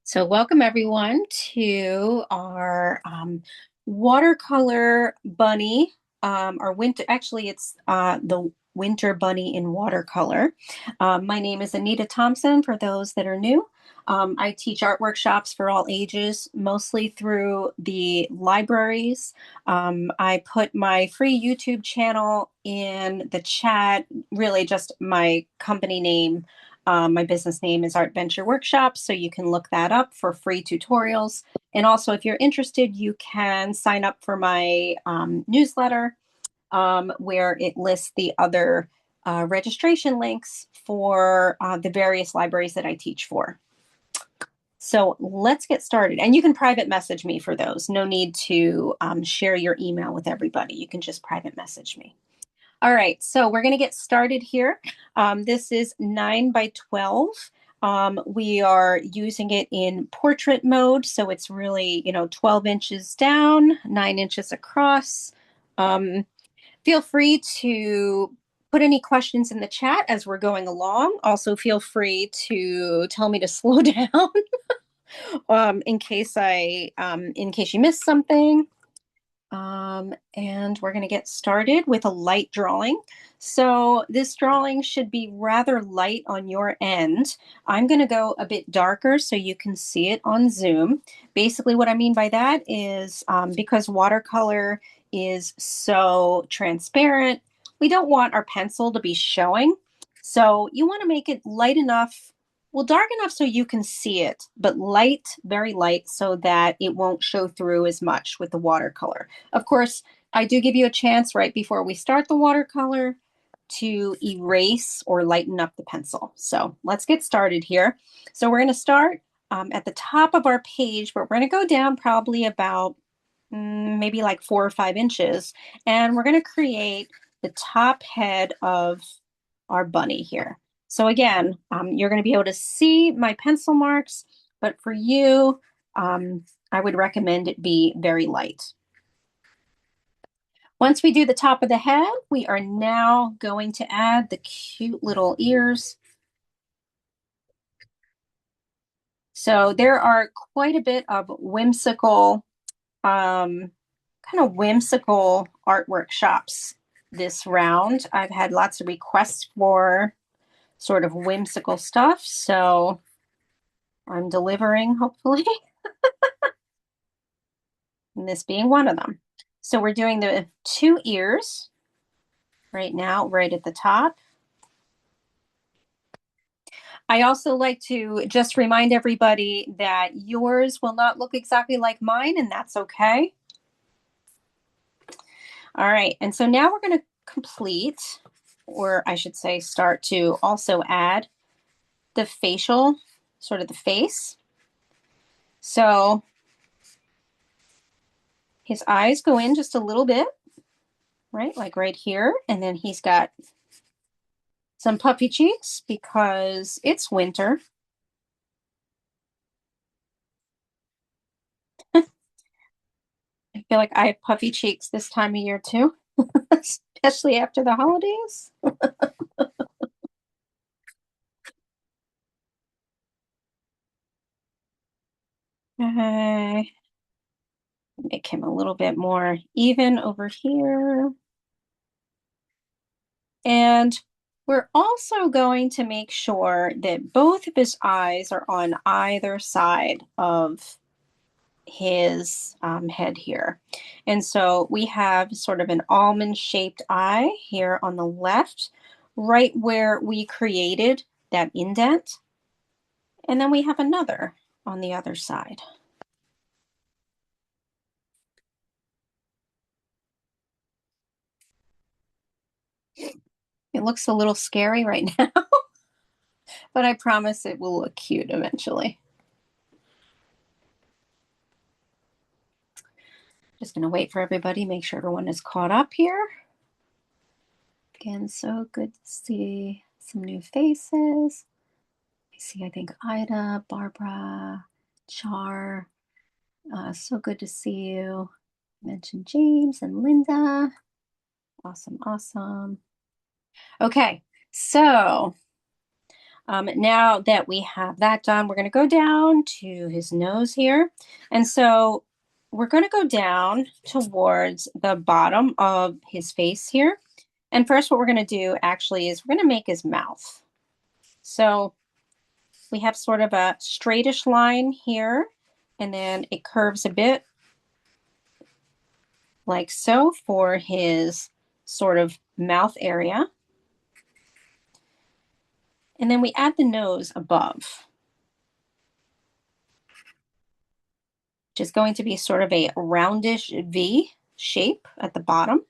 So welcome everyone to our watercolor bunny, our winter, actually it's the winter bunny in watercolor. My name is Anita Thompson for those that are new. I teach art workshops for all ages, mostly through the libraries. I put my free YouTube channel in the chat, really just my company name. My business name is Art Venture Workshops, so you can look that up for free tutorials. And also, if you're interested, you can sign up for my newsletter where it lists the other registration links for the various libraries that I teach for. So let's get started. And you can private message me for those. No need to share your email with everybody. You can just private message me. All right, so we're going to get started here. This is 9 by 12. We are using it in portrait mode, so it's really, 12 inches down, 9 inches across. Feel free to put any questions in the chat as we're going along. Also, feel free to tell me to slow down in case you missed something. And we're going to get started with a light drawing. So this drawing should be rather light on your end. I'm going to go a bit darker so you can see it on Zoom. Basically, what I mean by that is because watercolor is so transparent, we don't want our pencil to be showing. So you want to make it light enough, well, dark enough so you can see it, but light, very light, so that it won't show through as much with the watercolor. Of course, I do give you a chance right before we start the watercolor to erase or lighten up the pencil. So let's get started here. So we're going to start at the top of our page, but we're going to go down probably about maybe like 4 or 5 inches. And we're going to create the top head of our bunny here. So again, you're going to be able to see my pencil marks, but for you, I would recommend it be very light. Once we do the top of the head, we are now going to add the cute little ears. So there are quite a bit of whimsical, kind of whimsical art workshops this round. I've had lots of requests for sort of whimsical stuff, so I'm delivering, hopefully, and this being one of them. So we're doing the 2 ears right now, right at the top. I also like to just remind everybody that yours will not look exactly like mine, and that's okay. All right, and so now we're going to complete, or I should say start to also add the facial, sort of the face. So his eyes go in just a little bit, right? Like right here. And then he's got some puffy cheeks because it's winter. I feel like I have puffy cheeks this time of year too, especially after the holidays. Okay. Make him a little bit more even over here. And we're also going to make sure that both of his eyes are on either side of his head here. And so we have sort of an almond-shaped eye here on the left, right where we created that indent. And then we have another on the other side. It looks a little scary right now, but I promise it will look cute eventually. Just going to wait for everybody, make sure everyone is caught up here. Again, so good to see some new faces. I see, I think, Ida, Barbara, Char. So good to see you. I mentioned James and Linda. Awesome, awesome. Okay, so Now that we have that done, we're going to go down to his nose here. And so we're going to go down towards the bottom of his face here. And first, what we're going to do actually is we're going to make his mouth. So we have sort of a straightish line here, and then it curves a bit like so for his sort of mouth area. And then we add the nose above, which is going to be sort of a roundish V shape at the bottom.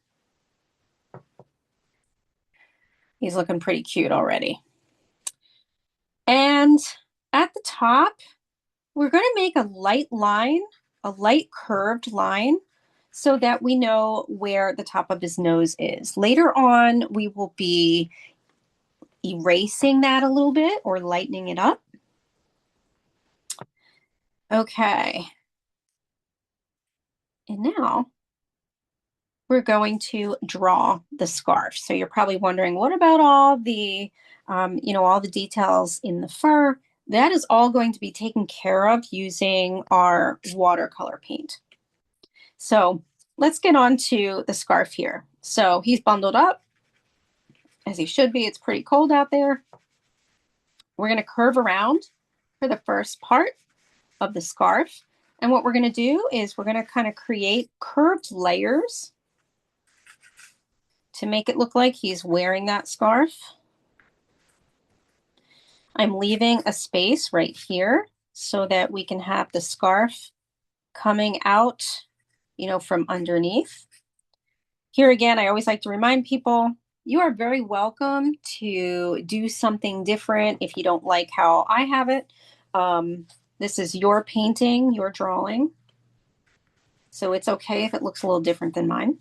He's looking pretty cute already. And at the top, we're going to make a light line, a light curved line, so that we know where the top of his nose is. Later on, we will be erasing that a little bit or lightening it up. Okay. And now we're going to draw the scarf. So you're probably wondering, what about all the, all the details in the fur? That is all going to be taken care of using our watercolor paint. So let's get on to the scarf here. So he's bundled up, as he should be. It's pretty cold out there. We're going to curve around for the first part of the scarf. And what we're going to do is we're going to kind of create curved layers to make it look like he's wearing that scarf. I'm leaving a space right here so that we can have the scarf coming out, from underneath. Here again, I always like to remind people, you are very welcome to do something different if you don't like how I have it. This is your painting, your drawing. So it's okay if it looks a little different than mine.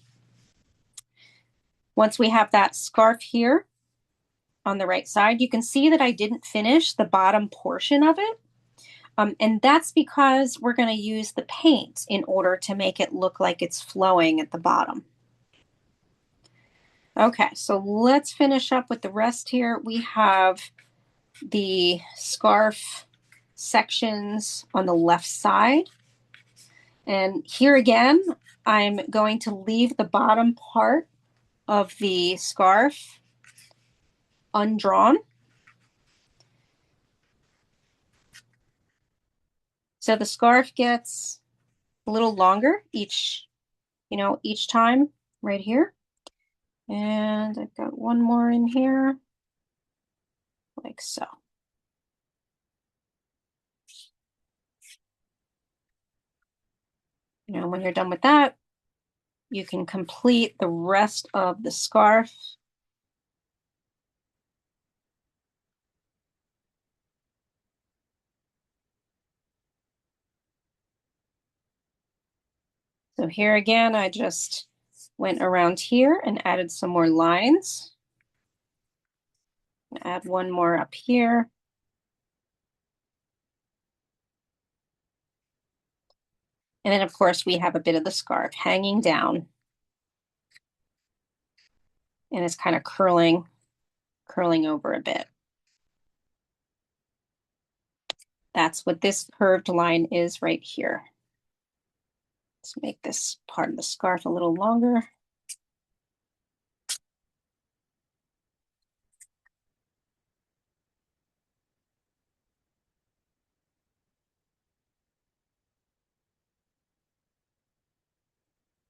Once we have that scarf here on the right side, you can see that I didn't finish the bottom portion of it. And that's because we're going to use the paint in order to make it look like it's flowing at the bottom. Okay, so let's finish up with the rest here. We have the scarf sections on the left side. And here again, I'm going to leave the bottom part of the scarf undrawn. So the scarf gets a little longer each time right here. And I've got one more in here, like so. When you're done with that, you can complete the rest of the scarf. So here again, I just went around here and added some more lines. Add one more up here. And then of course we have a bit of the scarf hanging down. And it's kind of curling over a bit. That's what this curved line is right here. Let's make this part of the scarf a little longer.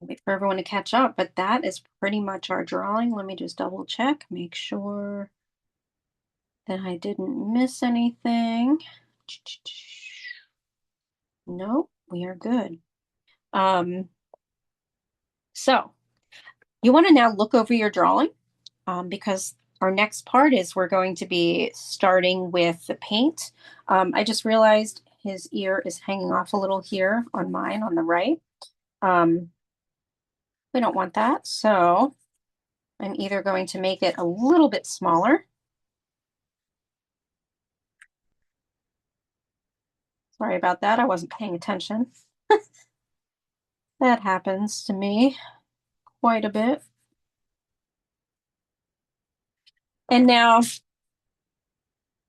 Wait for everyone to catch up, but that is pretty much our drawing. Let me just double check, make sure that I didn't miss anything. No, we are good. So you want to now look over your drawing because our next part is we're going to be starting with the paint. I just realized his ear is hanging off a little here on mine on the right. We don't want that, so I'm either going to make it a little bit smaller. Sorry about that, I wasn't paying attention. That happens to me quite a bit. And now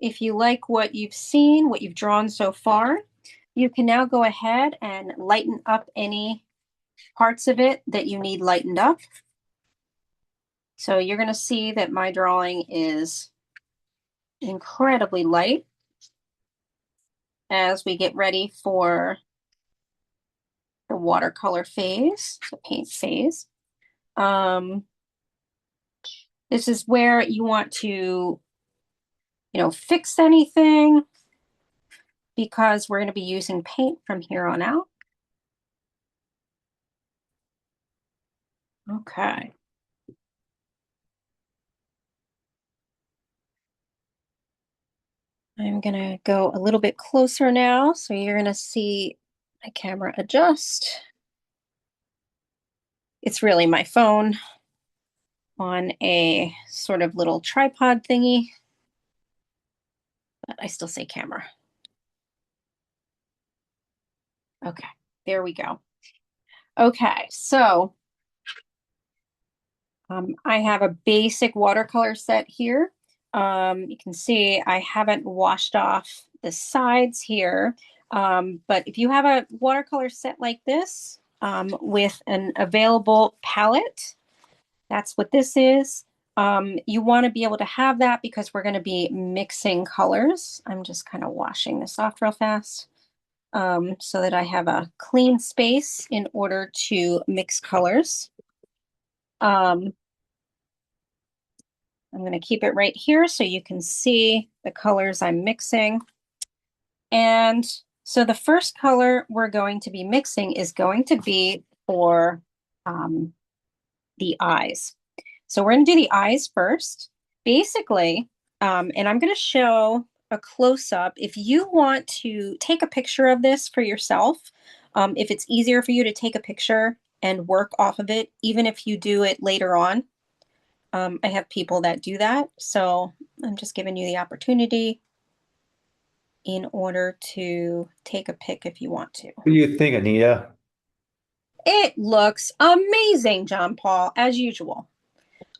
if you like what you've seen, what you've drawn so far, you can now go ahead and lighten up any parts of it that you need lightened up. So you're going to see that my drawing is incredibly light as we get ready for the watercolor phase, the paint phase. This is where you want to, fix anything because we're going to be using paint from here on out. Okay. I'm going to go a little bit closer now. So you're going to see my camera adjust. It's really my phone on a sort of little tripod thingy, but I still say camera. Okay, there we go. Okay, so I have a basic watercolor set here. You can see I haven't washed off the sides here, but if you have a watercolor set like this with an available palette, that's what this is. You want to be able to have that because we're going to be mixing colors. I'm just kind of washing this off real fast so that I have a clean space in order to mix colors. I'm going to keep it right here so you can see the colors I'm mixing. And so the first color we're going to be mixing is going to be for the eyes. So we're going to do the eyes first. Basically, and I'm going to show a close-up. If you want to take a picture of this for yourself, if it's easier for you to take a picture and work off of it, even if you do it later on, I have people that do that, so I'm just giving you the opportunity in order to take a pic if you want to. What do you think, Anita? It looks amazing, John Paul, as usual.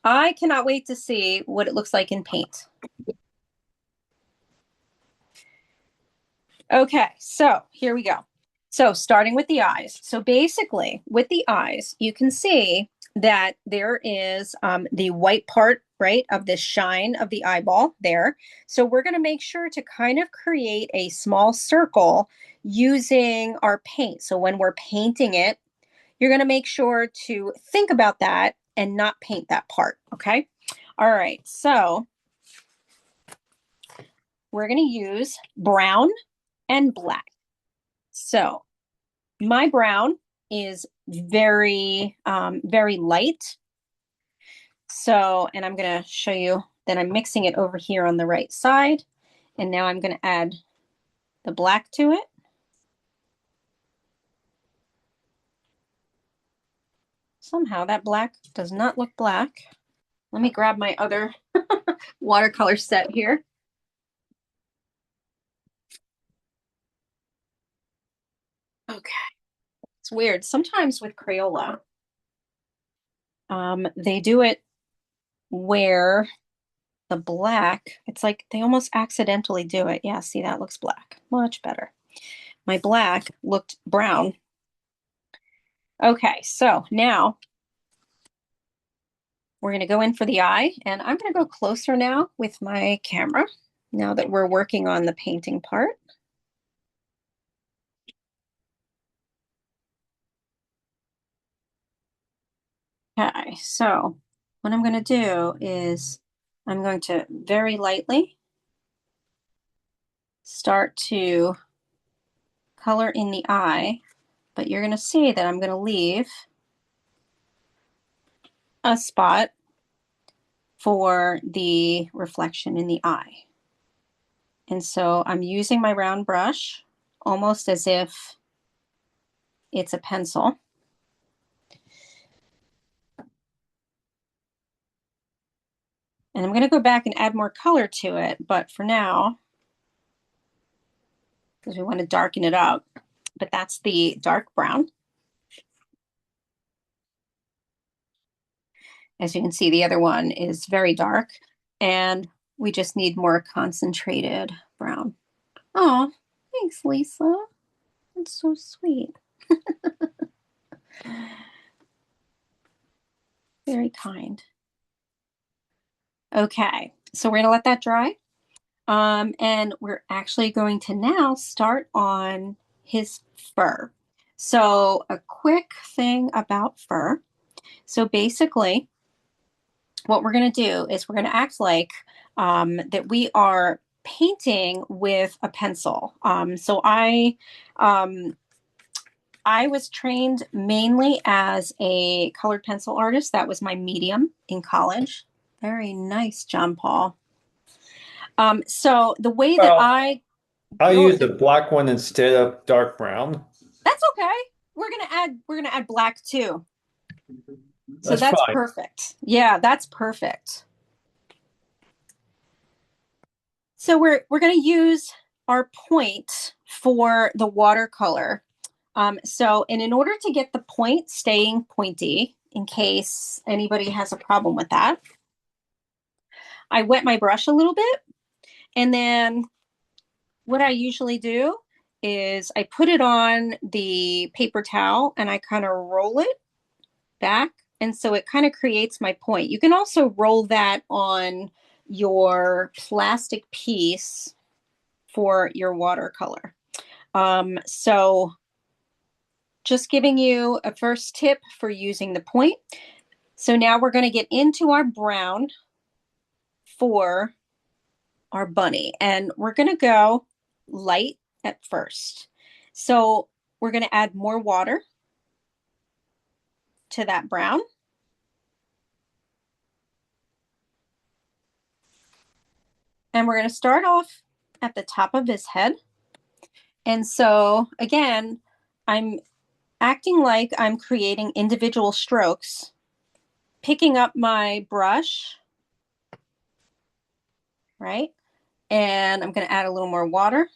I cannot wait to see what it looks like in paint. Okay, so here we go. So starting with the eyes. So basically, with the eyes, you can see that there is the white part, right, of the shine of the eyeball there. So we're going to make sure to kind of create a small circle using our paint. So when we're painting it, you're going to make sure to think about that and not paint that part, okay? All right, so we're going to use brown and black. So my brown is very, very light. So, and I'm going to show you that I'm mixing it over here on the right side. And now I'm going to add the black to it. Somehow that black does not look black. Let me grab my other watercolor set here. Okay. It's weird. Sometimes with Crayola, they do it where the black, it's like they almost accidentally do it. Yeah, see, that looks black. Much better. My black looked brown. Okay, so now we're going to go in for the eye, and I'm going to go closer now with my camera now that we're working on the painting part. Okay, so what I'm going to do is I'm going to very lightly start to color in the eye, but you're going to see that I'm going to leave a spot for the reflection in the eye. And so I'm using my round brush almost as if it's a pencil. And I'm going to go back and add more color to it, but for now, because we want to darken it up, but that's the dark brown. As you can see, the other one is very dark. And We just need more concentrated brown. Oh, thanks, Lisa. That's so sweet. Very kind. Okay, so we're gonna let that dry. And we're actually going to now start on his fur. So a quick thing about fur. So basically, what we're going to do is we're going to act like that we are painting with a pencil. Um, I was trained mainly as a colored pencil artist. That was my medium in college. Very nice, John Paul. So the way that Well, I I'll go, use a black one instead of dark brown. that's okay. We're gonna add black too. So That's that's fine. perfect. Yeah, that's perfect. So we're gonna use our point for the watercolor. And in order to get the point staying pointy, in case anybody has a problem with that, I wet my brush a little bit, and then what I usually do is I put it on the paper towel and I kind of roll it back. And so it kind of creates my point. You can also roll that on your plastic piece for your watercolor. So just giving you a first tip for using the point. So now we're going to get into our brown for our bunny, and we're going to go light at first. So we're going to add more water to that brown. And we're going to start off at the top of his head. And so again, I'm acting like I'm creating individual strokes, picking up my brush, right? And I'm going to add a little more water.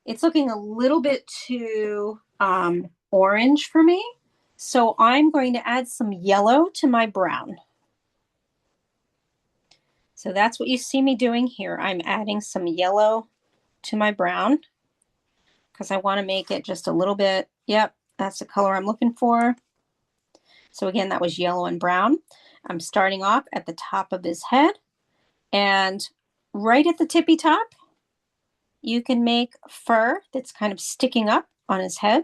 It's looking a little bit too orange for me. So I'm going to add some yellow to my brown. So that's what you see me doing here. I'm adding some yellow to my brown because I want to make it just a little bit. Yep, that's the color I'm looking for. So again, that was yellow and brown. I'm starting off at the top of his head, and right at the tippy top, you can make fur that's kind of sticking up on his head.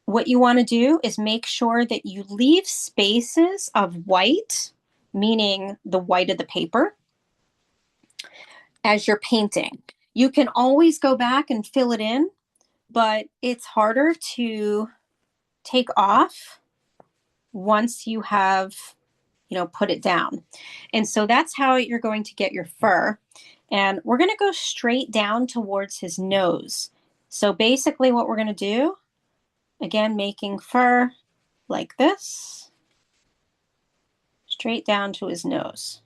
What you want to do is make sure that you leave spaces of white, meaning the white of the paper, as you're painting. You can always go back and fill it in, but it's harder to take off once you have, put it down. And so that's how you're going to get your fur. And we're going to go straight down towards his nose. So basically what we're going to do, again, making fur like this, straight down to his nose.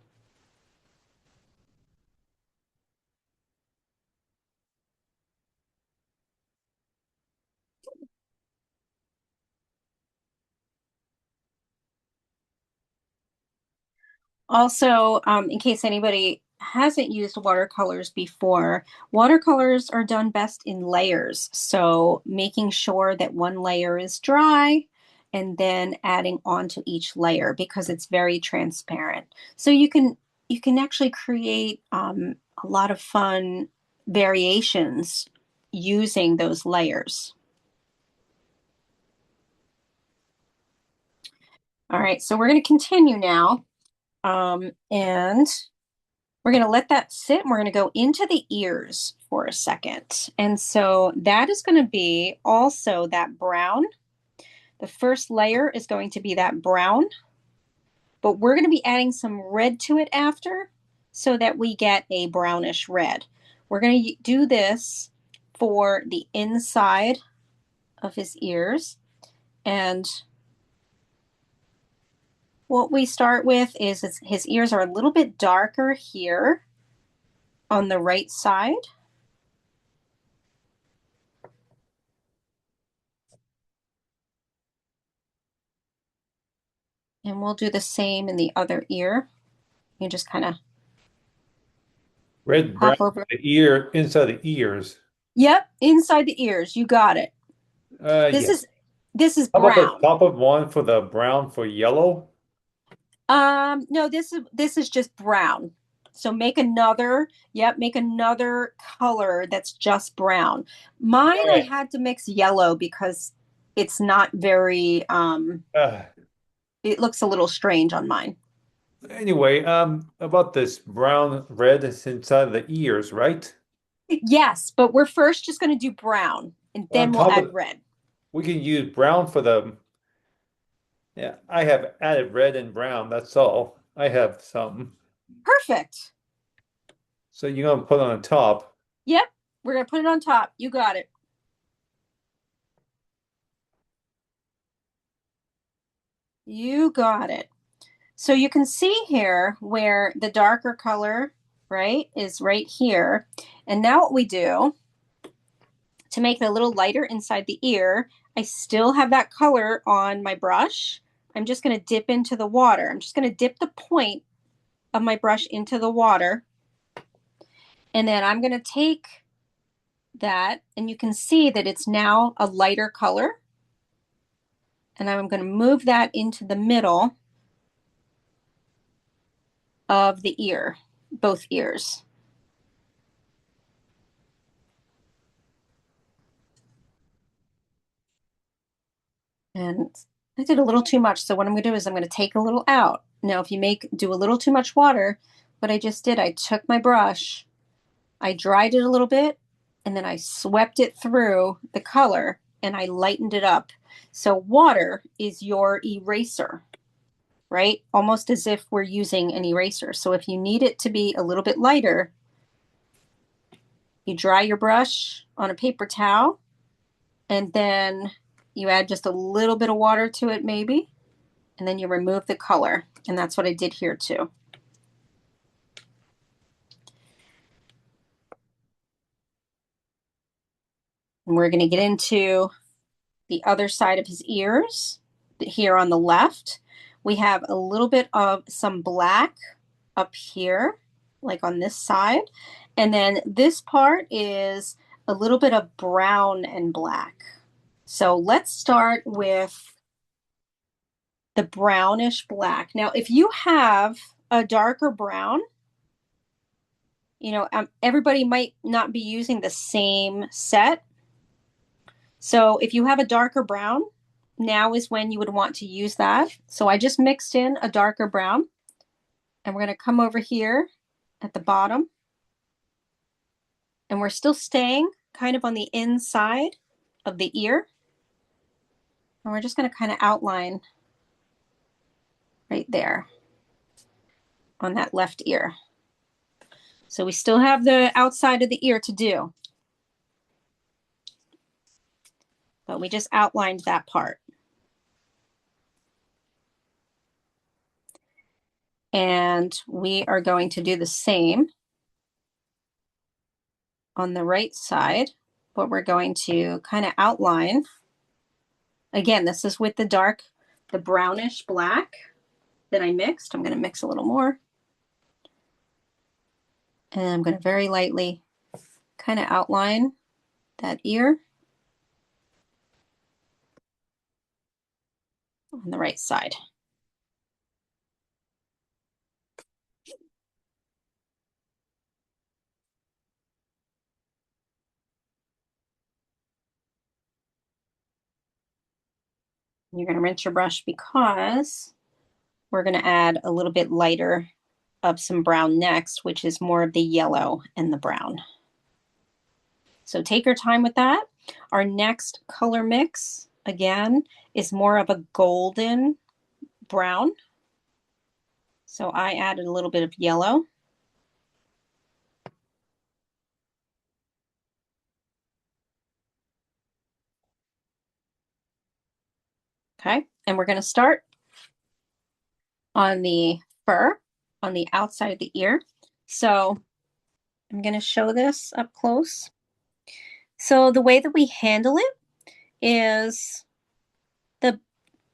Also, in case anybody hasn't used watercolors before, watercolors are done best in layers. So making sure that one layer is dry and then adding onto each layer because it's very transparent. So you can actually create a lot of fun variations using those layers. All right, so we're going to continue now. And we're going to let that sit and we're going to go into the ears for a second. And so that is going to be also that brown. The first layer is going to be that brown, but we're going to be adding some red to it after so that we get a brownish red. We're going to do this for the inside of his ears. And what we start with is his ears are a little bit darker here on the right side. And we'll do the same in the other ear. You just kind of Red, brown, Pop over. the ear, inside the ears. Yep, inside the ears. You got it. This Yeah. is this is How about the brown. top of one for the brown for yellow? No, this is just brown. So make another, yep, make another color that's just brown. Mine I Right. had to mix yellow because it's not very Uh, it looks a little strange on mine. anyway, about this brown red that's inside the ears, right? Yes, but we're first just going to do brown and On then we'll top add of, red. we can use brown for the, yeah, I have added red and brown, that's all. I have some. Perfect. So you're gonna put on the top. Yep, we're going to put it on top. You got it. You got it. So you can see here where the darker color, right, is right here. And now what we do to make it a little lighter inside the ear, I still have that color on my brush. I'm just going to dip into the water. I'm just going to dip the point of my brush into the water. And then I'm going to take that, and you can see that it's now a lighter color. And I'm going to move that into the middle of the ear, both ears. And I did a little too much. So what I'm going to do is I'm going to take a little out. Now, if you do a little too much water, what I just did, I took my brush, I dried it a little bit, and then I swept it through the color and I lightened it up. So water is your eraser, right? Almost as if we're using an eraser. So if you need it to be a little bit lighter, you dry your brush on a paper towel and then you add just a little bit of water to it, maybe, and then you remove the color. And that's what I did here too. And we're going to get into the other side of his ears here on the left. We have a little bit of some black up here, like on this side. And then this part is a little bit of brown and black. So let's start with the brownish black. Now, if you have a darker brown, everybody might not be using the same set. So if you have a darker brown, now is when you would want to use that. So I just mixed in a darker brown, and we're going to come over here at the bottom, and we're still staying kind of on the inside of the ear. And we're just going to kind of outline right there on that left ear. So we still have the outside of the ear to do, but we just outlined that part. And we are going to do the same on the right side, but we're going to kind of outline. Again, this is with the brownish black that I mixed. I'm going to mix a little more. And I'm going to very lightly kind of outline that ear on the right side. You're going to rinse your brush because we're going to add a little bit lighter of some brown next, which is more of the yellow and the brown. So take your time with that. Our next color mix, again, is more of a golden brown. So I added a little bit of yellow. Okay, and we're going to start on the fur on the outside of the ear. So I'm going to show this up close. So the way that we handle it is the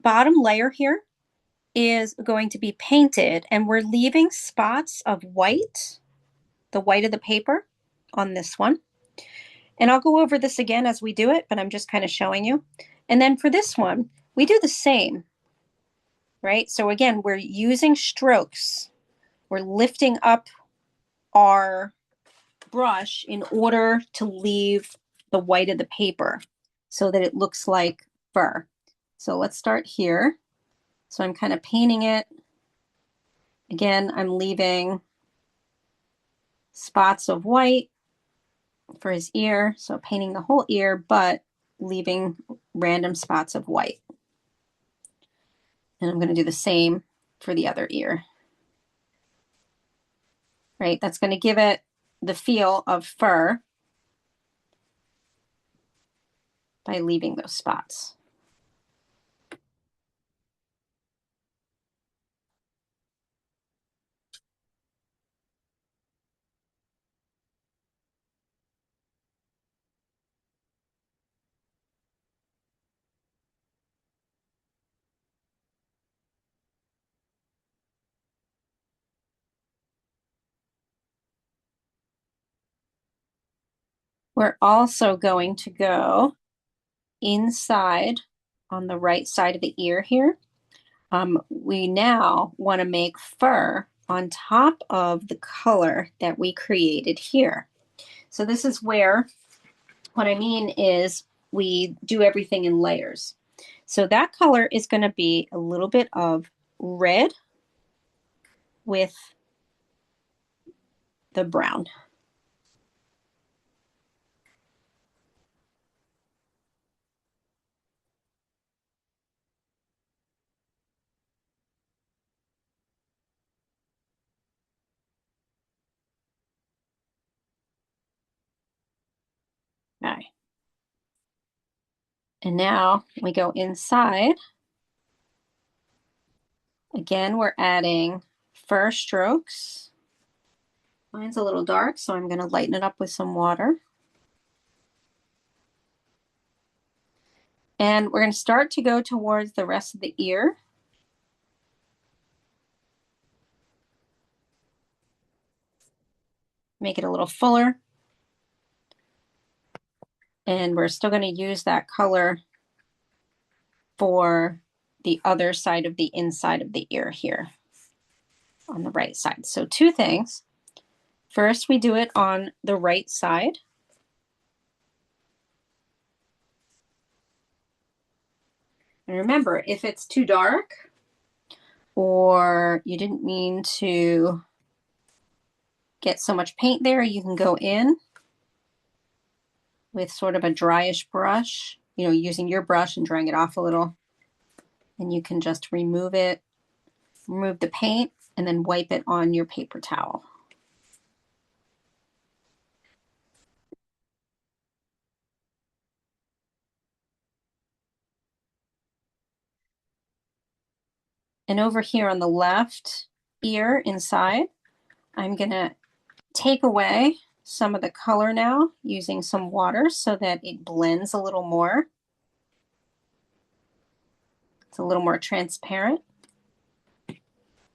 bottom layer here is going to be painted, and we're leaving spots of white the white of the paper on this one. And I'll go over this again as we do it, but I'm just kind of showing you. And then for this one, we do the same, right? So again, we're using strokes. We're lifting up our brush in order to leave the white of the paper so that it looks like fur. So let's start here. So I'm kind of painting it. Again, I'm leaving spots of white for his ear. So painting the whole ear, but leaving random spots of white. And I'm going to do the same for the other ear. Right? That's going to give it the feel of fur by leaving those spots. We're also going to go inside on the right side of the ear here. We now want to make fur on top of the color that we created here. So this is where, what I mean is we do everything in layers. So that color is going to be a little bit of red with the brown. Okay. And now we go inside. Again, we're adding fur strokes. Mine's a little dark, so I'm going to lighten it up with some water. And we're going to start to go towards the rest of the ear. Make it a little fuller. And we're still going to use that color for the other side of the inside of the ear here on the right side. So two things. First, we do it on the right side. And remember, if it's too dark or you didn't mean to get so much paint there, you can go in with sort of a dryish brush, you know, using your brush and drying it off a little. And you can just remove it, remove the paint, and then wipe it on your paper towel. And over here on the left ear inside, I'm gonna take away some of the color now using some water so that it blends a little more. It's a little more transparent. I'm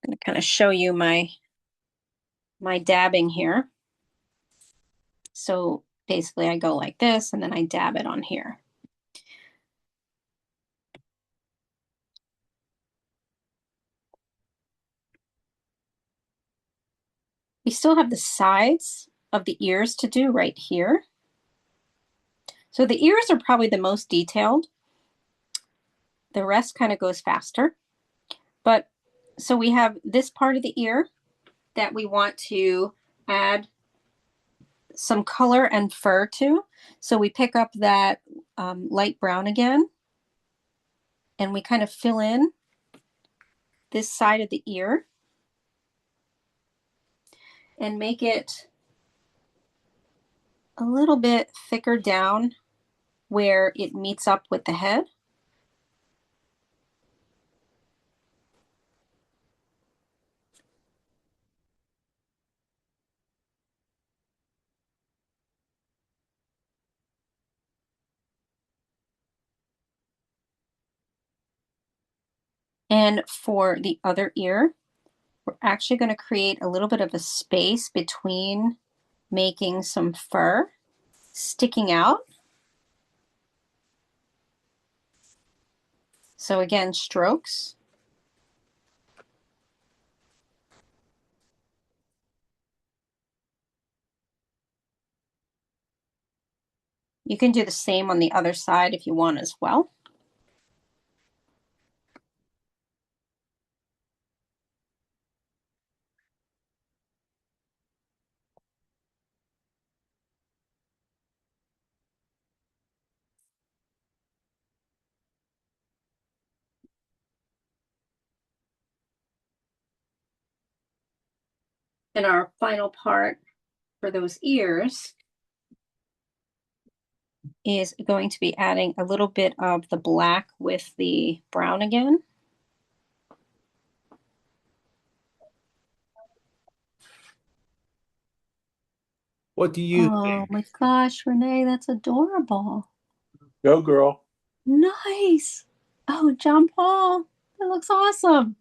gonna kind of show you my dabbing here. So basically I go like this and then I dab it on here. We still have the sides of the ears to do right here. So the ears are probably the most detailed. The rest kind of goes faster. But so we have this part of the ear that we want to add some color and fur to. So we pick up that light brown again and we kind of fill in this side of the ear and make it a little bit thicker down where it meets up with the head. And for the other ear, we're actually going to create a little bit of a space between making some fur sticking out. So again, strokes. You can do the same on the other side if you want as well. And our final part for those ears is going to be adding a little bit of the black with the brown again. What do you Oh think? my gosh, Renee, that's adorable. Go, girl. Nice. Oh, John Paul, that looks awesome.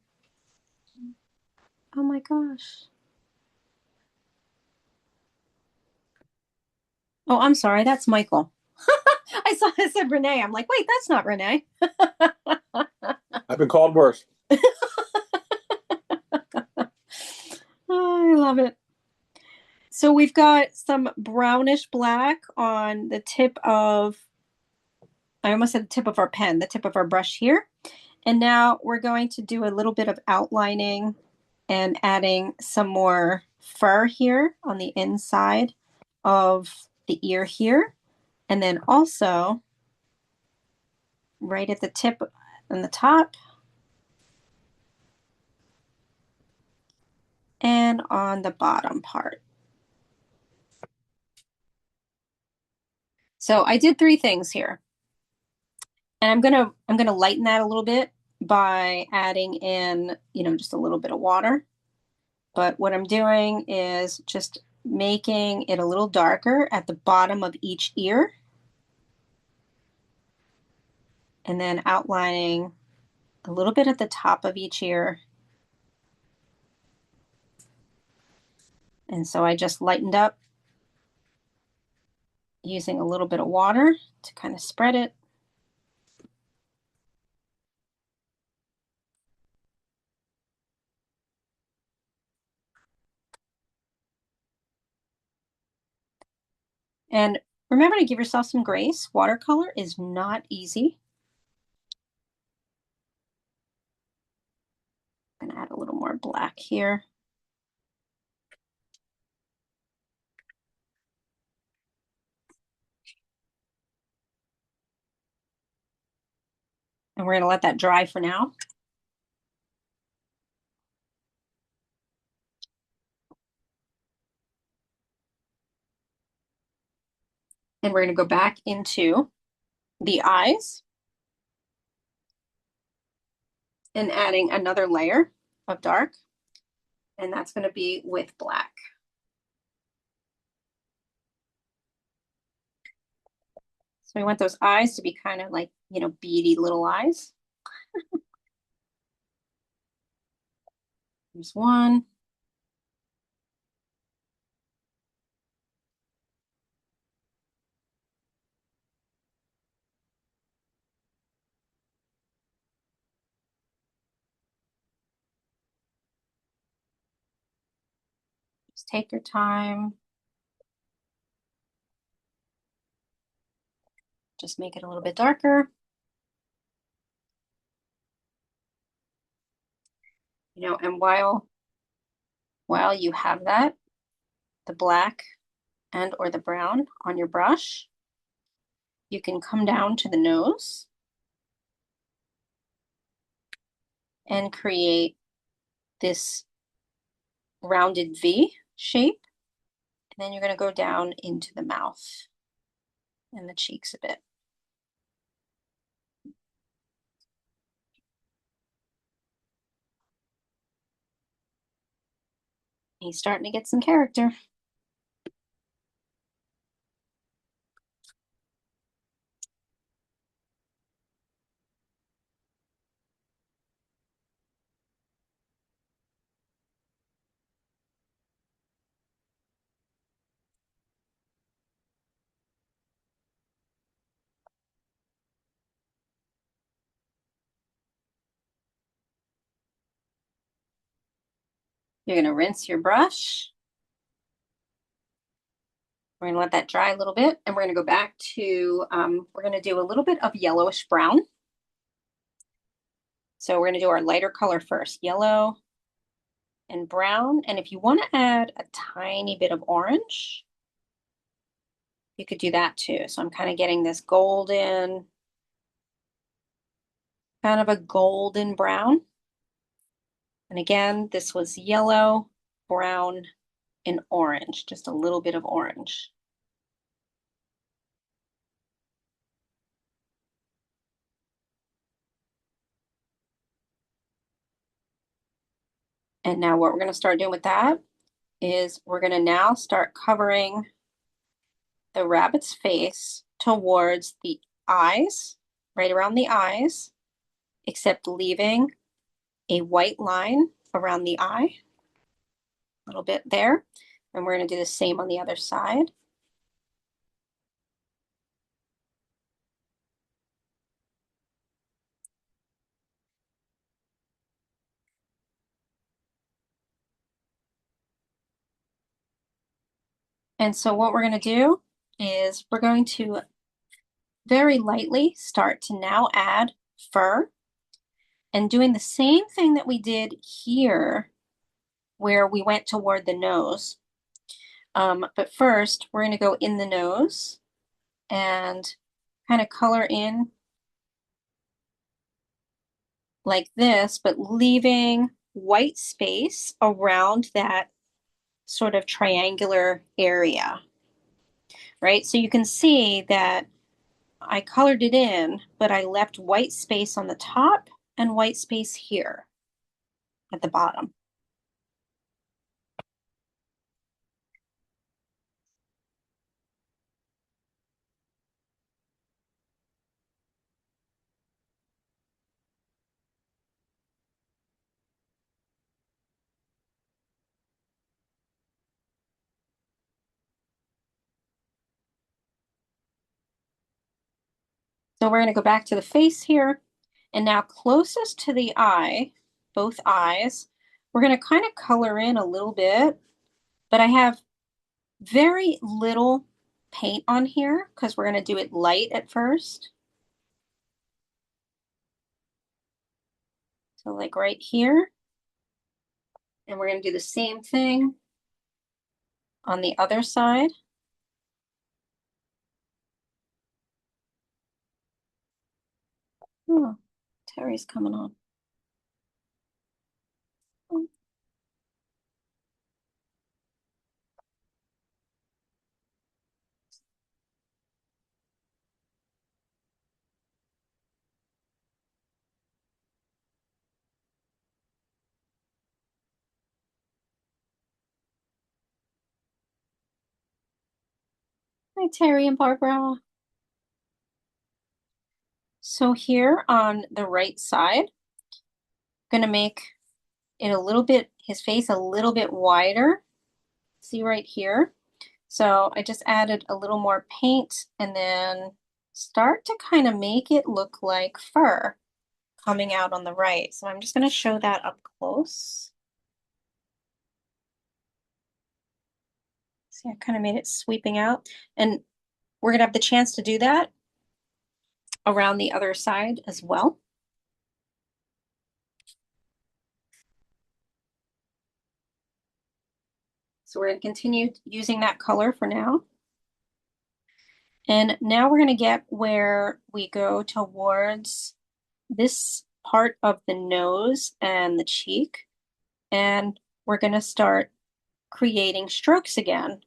Oh my gosh. Oh, I'm sorry, that's Michael. I saw it said Renee. I'm like, wait, that's not Renee. I've been called worse. Oh, I love it. So we've got some brownish black on the tip of, I almost said the tip of our pen, the tip of our brush here. And now we're going to do a little bit of outlining and adding some more fur here on the inside of the ear here. And then also right at the tip and the top and on the bottom part. So I did three things here. And I'm gonna lighten that a little bit by adding in, just a little bit of water. But what I'm doing is just making it a little darker at the bottom of each ear and then outlining a little bit at the top of each ear. And so I just lightened up using a little bit of water to kind of spread it. And remember to give yourself some grace. Watercolor is not easy. I'm gonna add a little more black here. And we're gonna let that dry for now. And we're gonna go back into the eyes and adding another layer of dark. And that's gonna be with black. So we want those eyes to be kind of like, beady little eyes. There's one. Just take your time. Just make it a little bit darker. And while you have that, the black and or the brown on your brush, you can come down to the nose and create this rounded V shape. And then you're going to go down into the mouth and the cheeks a bit. He's starting to get some character. You're going to rinse your brush. We're going to let that dry a little bit, and we're going to go back to, we're going to do a little bit of yellowish brown. So we're going to do our lighter color first, yellow and brown. And if you want to add a tiny bit of orange, you could do that too. So I'm kind of getting this golden, kind of a golden brown. And again, this was yellow, brown, and orange, just a little bit of orange. And now what we're going to start doing with that is we're going to now start covering the rabbit's face towards the eyes, right around the eyes, except leaving a white line around the eye, a little bit there. And we're going to do the same on the other side. And so what we're going to do is we're going to very lightly start to now add fur and doing the same thing that we did here where we went toward the nose. But first, we're going to go in the nose and kind of color in like this, but leaving white space around that sort of triangular area, right? So you can see that I colored it in, but I left white space on the top and white space here at the bottom. So we're going to go back to the face here. And now closest to the eye, both eyes, we're going to kind of color in a little bit, but I have very little paint on here because we're going to do it light at first. So like right here. And we're going to do the same thing on the other side. Oh, Terry's coming on. Oh, hi, Terry and Barbara. So here on the right side, I'm going to make it a little bit, his face a little bit wider. See right here? So I just added a little more paint and then start to kind of make it look like fur coming out on the right. So I'm just going to show that up close. See, I kind of made it sweeping out. And we're going to have the chance to do that around the other side as well. So we're going to continue using that color for now. And now we're going to get where we go towards this part of the nose and the cheek. And we're going to start creating strokes again,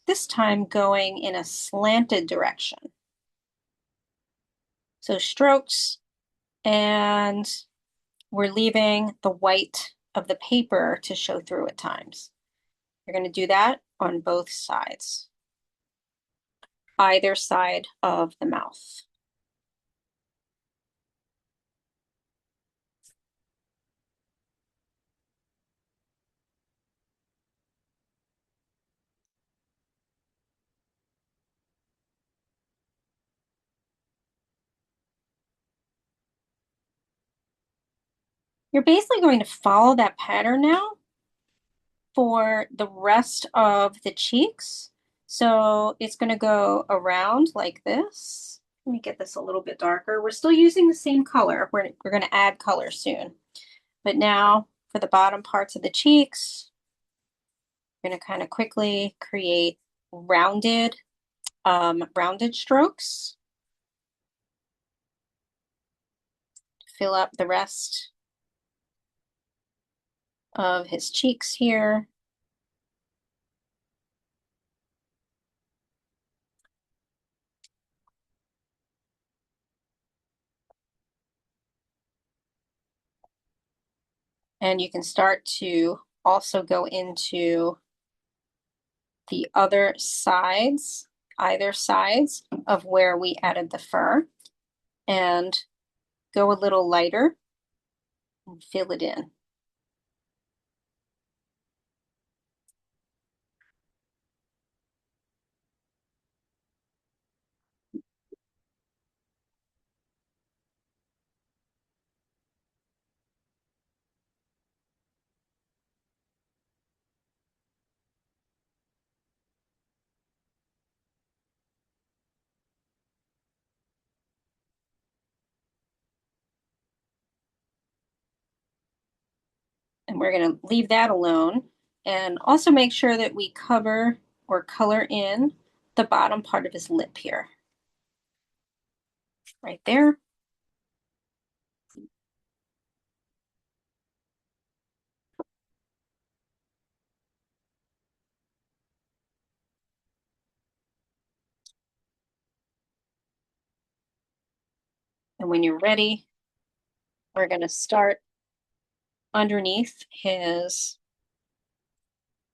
this time going in a slanted direction. So strokes, and we're leaving the white of the paper to show through at times. You're going to do that on both sides, either side of the mouth. You're basically going to follow that pattern now for the rest of the cheeks. So it's going to go around like this. Let me get this a little bit darker. We're still using the same color. We're going to add color soon. But now for the bottom parts of the cheeks, we're going to kind of quickly create rounded, rounded strokes. Fill up the rest of his cheeks here. And you can start to also go into the other sides, either sides of where we added the fur, and go a little lighter and fill it in. And we're going to leave that alone and also make sure that we cover or color in the bottom part of his lip here. Right there. And when you're ready, we're going to start underneath his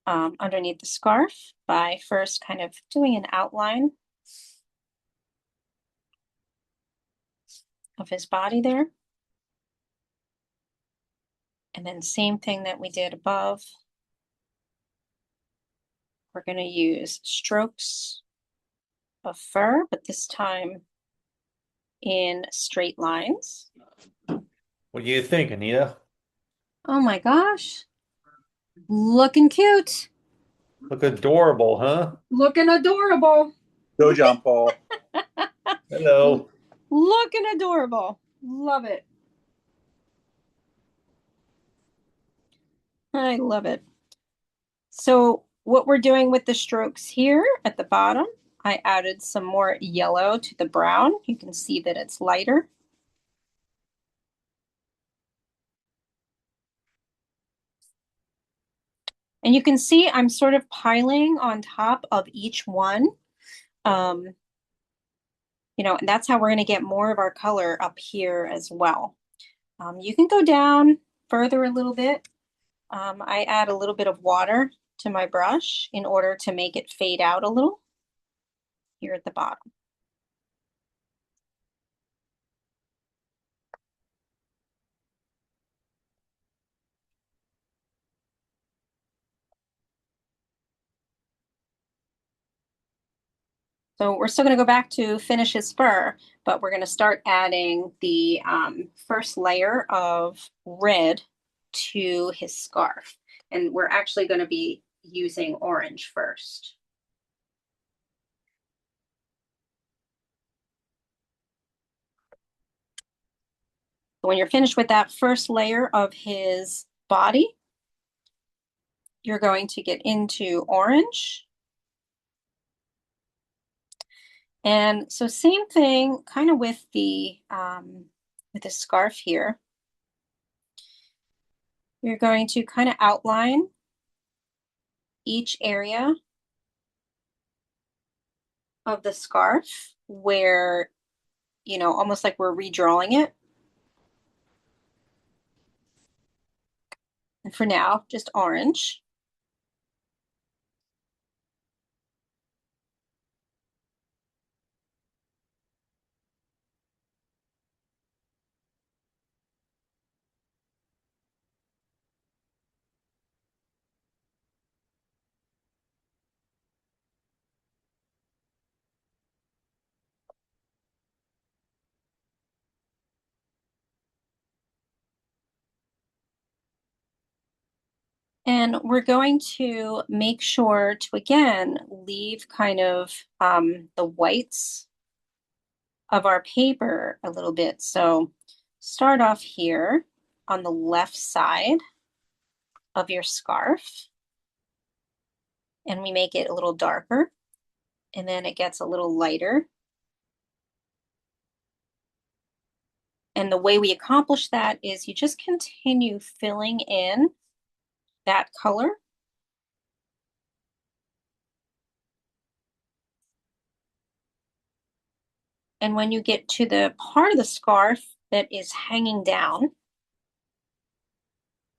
underneath the scarf by first kind of doing an outline of his body there. And then same thing that we did above. We're going to use strokes of fur, but this time in straight lines. What do you think, Anita? Oh my gosh, looking cute. Look adorable, huh? Looking adorable. Go, John Paul. Hello. Looking adorable. Love it. I love it. So what we're doing with the strokes here at the bottom, I added some more yellow to the brown. You can see that it's lighter. And you can see I'm sort of piling on top of each one. You know, and that's how we're going to get more of our color up here as well. You can go down further a little bit. I add a little bit of water to my brush in order to make it fade out a little here at the bottom. So we're still going to go back to finish his fur, but we're going to start adding the first layer of red to his scarf. And we're actually going to be using orange first. When you're finished with that first layer of his body, you're going to get into orange. And so same thing kind of with the scarf here. You're going to kind of outline each area of the scarf where, you know, almost like we're redrawing it. And for now, just orange. And we're going to make sure to, again, leave kind of the whites of our paper a little bit. So start off here on the left side of your scarf, and we make it a little darker, and then it gets a little lighter. And the way we accomplish that is you just continue filling in that color. And when you get to the part of the scarf that is hanging down,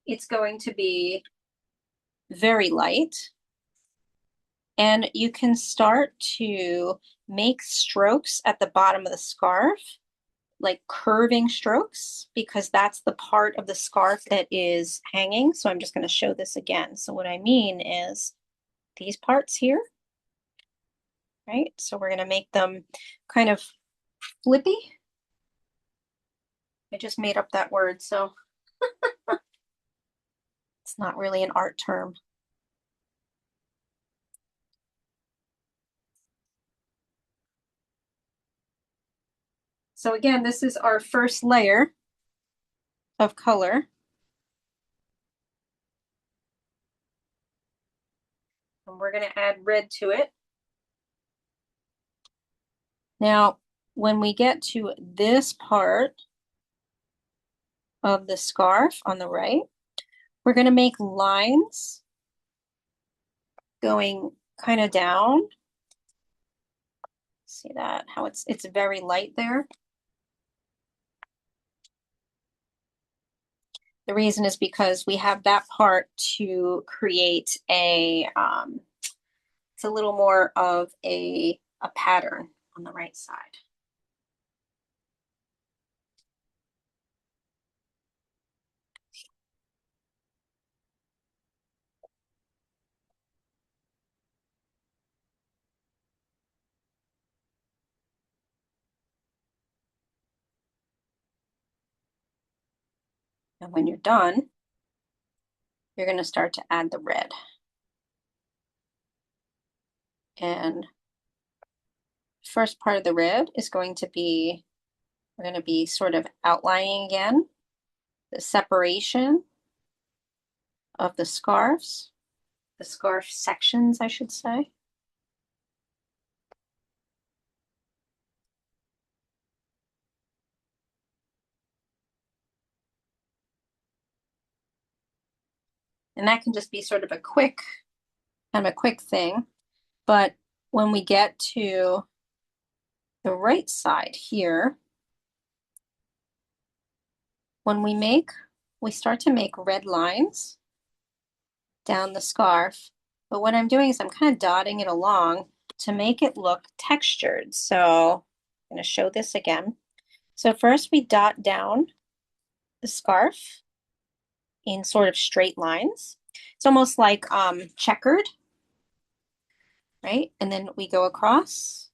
it's going to be very light. And you can start to make strokes at the bottom of the scarf, like curving strokes, because that's the part of the scarf that is hanging. So I'm just going to show this again. So what I mean is these parts here, right? So we're going to make them kind of flippy. I just made up that word, so it's not really an art term. So again, this is our first layer of color. And we're going to add red to it. Now, when we get to this part of the scarf on the right, we're going to make lines going kind of down. See that? How it's very light there. The reason is because we have that part to create a, it's a little more of a pattern on the right side. And when you're done, you're going to start to add the red. And first part of the red is going to be, we're going to be sort of outlining again the separation of the scarf sections, I should say. And that can just be sort of a quick, kind of a quick thing. But when we get to the right side here, when we start to make red lines down the scarf. But what I'm doing is I'm kind of dotting it along to make it look textured. So I'm going to show this again. So first we dot down the scarf in sort of straight lines. It's almost like checkered, right? And then we go across.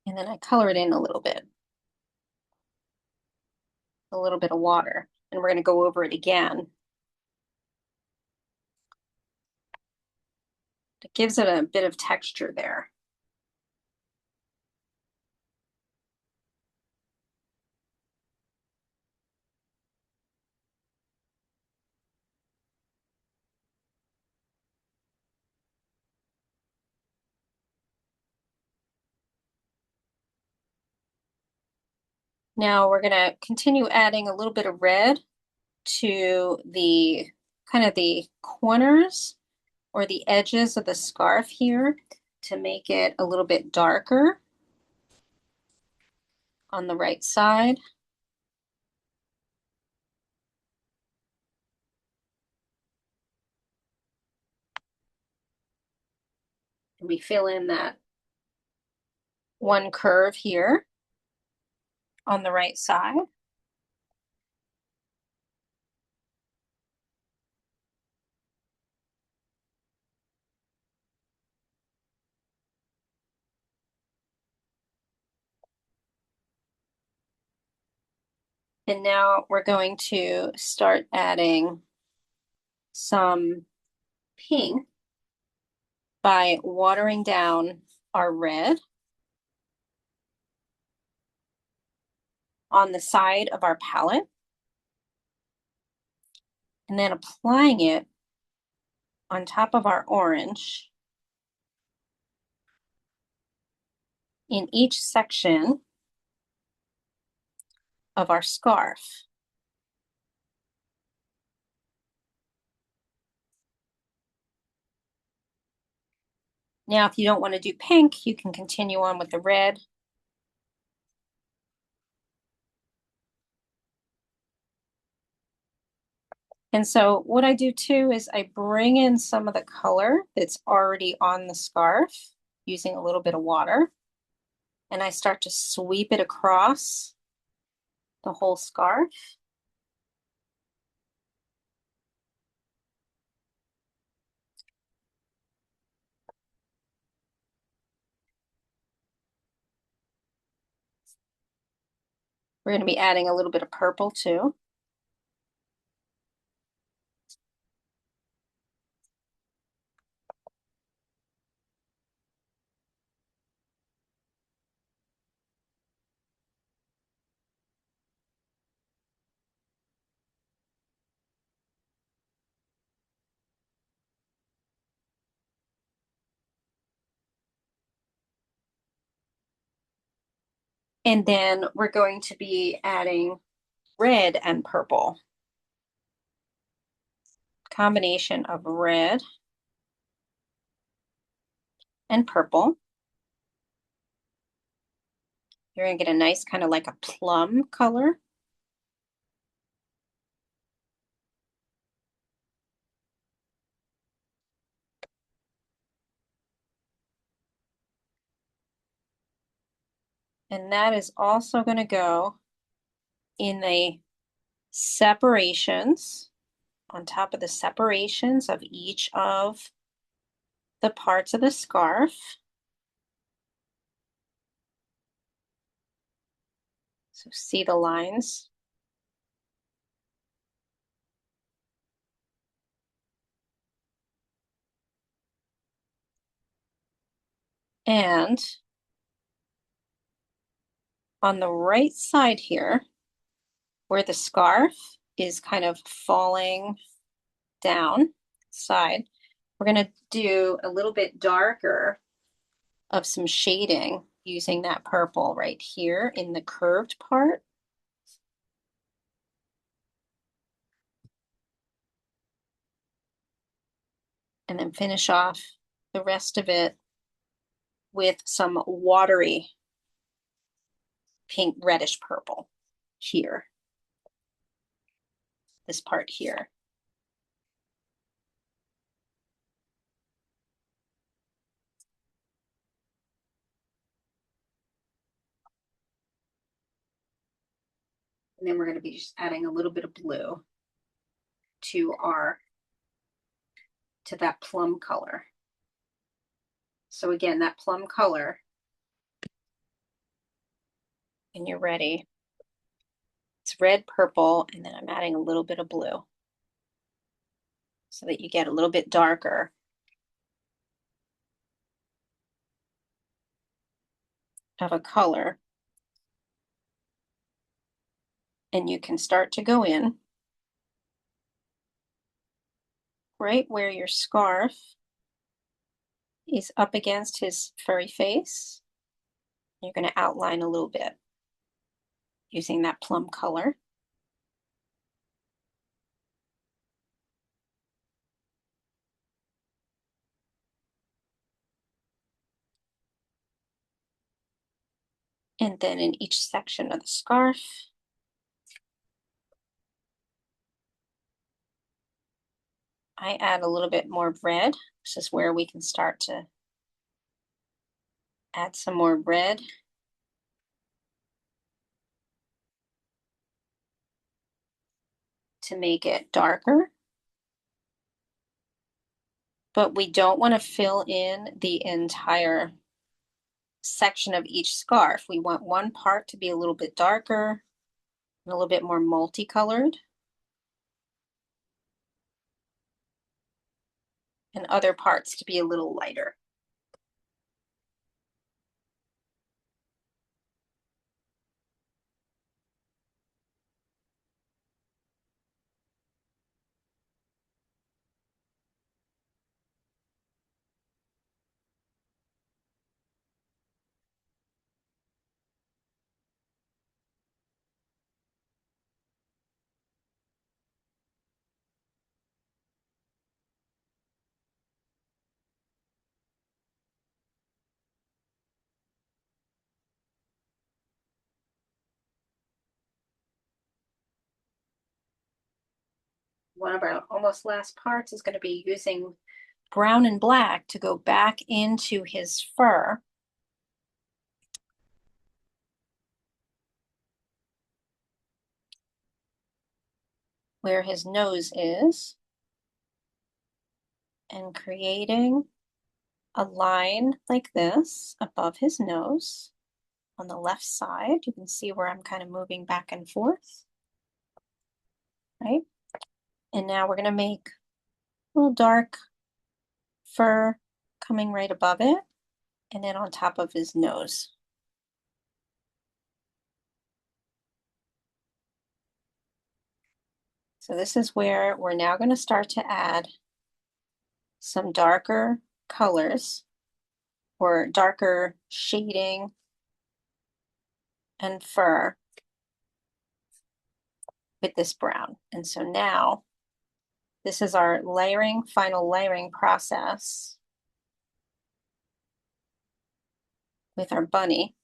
And then I color it in a little bit of water. And we're going to go over it again. It gives it a bit of texture there. Now we're going to continue adding a little bit of red to the kind of the corners or the edges of the scarf here to make it a little bit darker on the right side. And we fill in that one curve here on the right side. And now we're going to start adding some pink by watering down our red on the side of our palette and then applying it on top of our orange in each section of our scarf. Now, if you don't want to do pink, you can continue on with the red. And so what I do too is I bring in some of the color that's already on the scarf using a little bit of water, and I start to sweep it across the whole scarf. We're going to be adding a little bit of purple too. And then we're going to be adding red and purple. Combination of red and purple. You're going to get a nice kind of like a plum color. And that is also going to go in the separations, on top of the separations of each of the parts of the scarf. So see the lines? And on the right side here, where the scarf is kind of falling down side, we're going to do a little bit darker of some shading using that purple right here in the curved part. And then finish off the rest of it with some watery pink reddish purple here, this part here. And then we're going to be just adding a little bit of blue to that plum color. So again, that plum color, and you're ready. It's red, purple, and then I'm adding a little bit of blue so that you get a little bit darker of a color. And you can start to go in right where your scarf is up against his furry face. You're going to outline a little bit using that plum color. And then in each section of the scarf, I add a little bit more red. This is where we can start to add some more red. To make it darker. But we don't want to fill in the entire section of each scarf. We want one part to be a little bit darker, and a little bit more multicolored, and other parts to be a little lighter. One of our almost last parts is going to be using brown and black to go back into his fur. Where his nose is, and creating a line like this above his nose on the left side. You can see where I'm kind of moving back and forth, right? And now we're going to make a little dark fur coming right above it, and then on top of his nose. So this is where we're now going to start to add some darker colors or darker shading and fur with this brown. And so now this is our layering, final layering process with our bunny.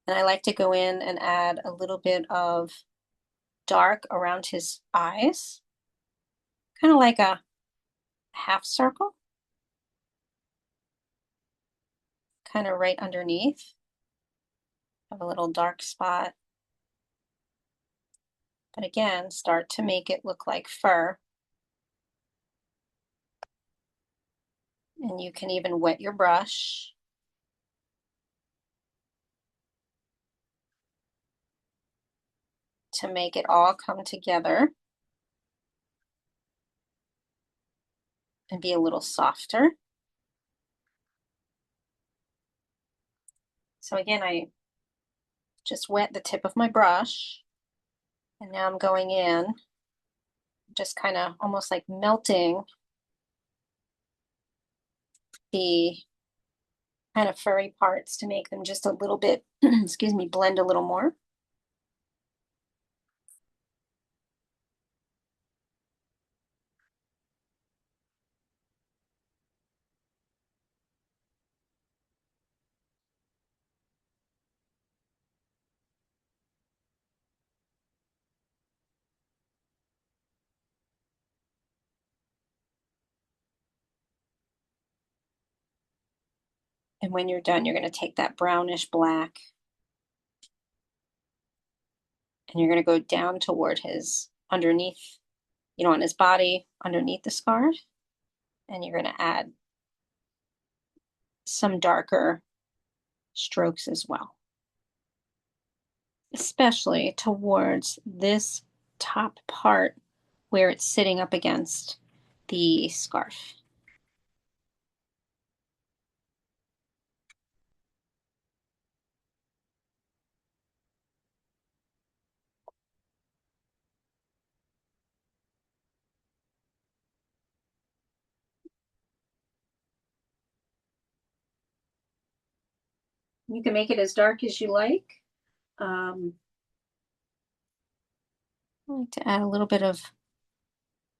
And I like to go in and add a little bit of dark around his eyes, kind of like a half circle, kind of right underneath. Have a little dark spot. But again, start to make it look like fur. And you can even wet your brush. To make it all come together and be a little softer. So again, I just wet the tip of my brush, and now I'm going in, just kind of almost like melting the kind of furry parts to make them just a little bit, excuse me, blend a little more. And when you're done, you're going to take that brownish black and you're going to go down toward his underneath, on his body, underneath the scarf. And you're going to add some darker strokes as well, especially towards this top part where it's sitting up against the scarf. You can make it as dark as you like. I like to add a little bit of,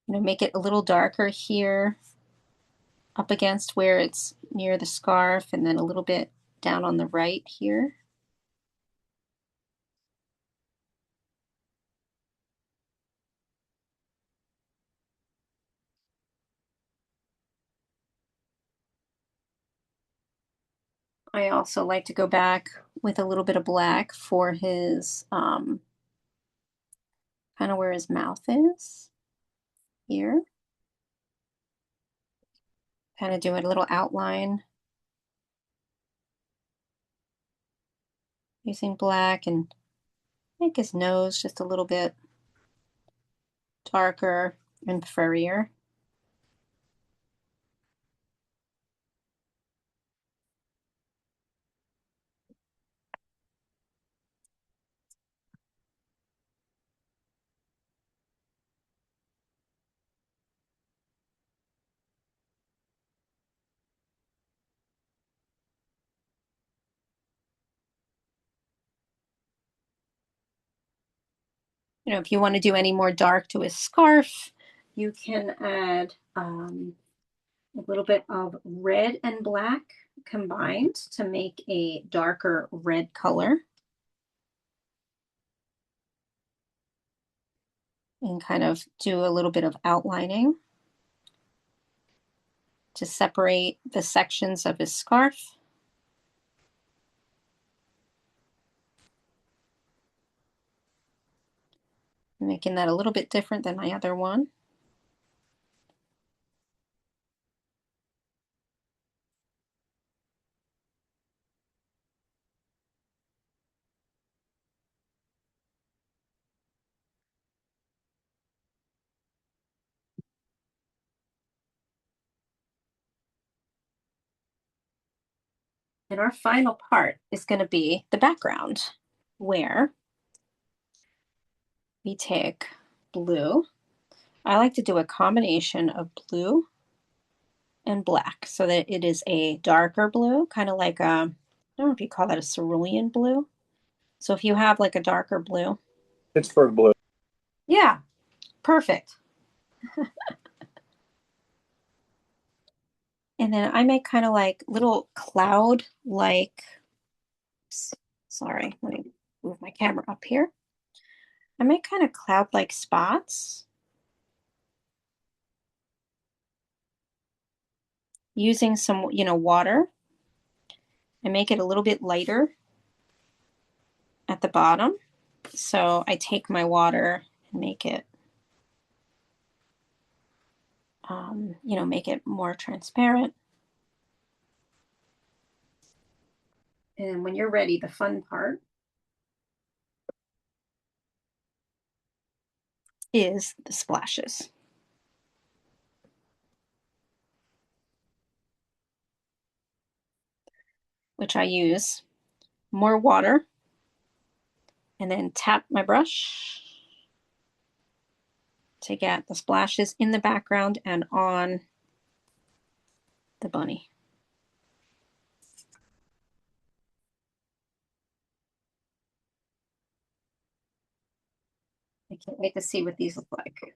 make it a little darker here up against where it's near the scarf, and then a little bit down on the right here. I also like to go back with a little bit of black for his, kind of where his mouth is here. Kind of do a little outline using black and Make his nose just a little bit darker and furrier. You know, if you want to do any more dark to his scarf, you can add a little bit of red and black combined to make a darker red color. And kind of do a little bit of outlining to separate the sections of his scarf. Making that a little bit different than my other one. And our final part is going to be the background, where we take blue. I like to do a combination of blue and black so that it is a darker blue, kind of like a, I don't know if you call that a cerulean blue. So if you have like a darker blue. Pittsburgh blue. Yeah, perfect. And then I make kind of like little cloud like, sorry, let me move my camera up here. I make kind of cloud like spots using some, water. I make it a little bit lighter at the bottom. So I take my water and make it, make it more transparent. And when you're ready, the fun part is the splashes, which I use more water and then tap my brush to get the splashes in the background and on the bunny. I can't wait to see what these look like.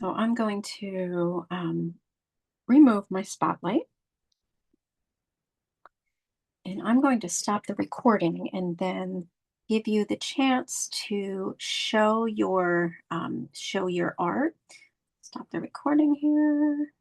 So I'm going to remove my spotlight. And I'm going to stop the recording and then give you the chance to show your art. Stop the recording here.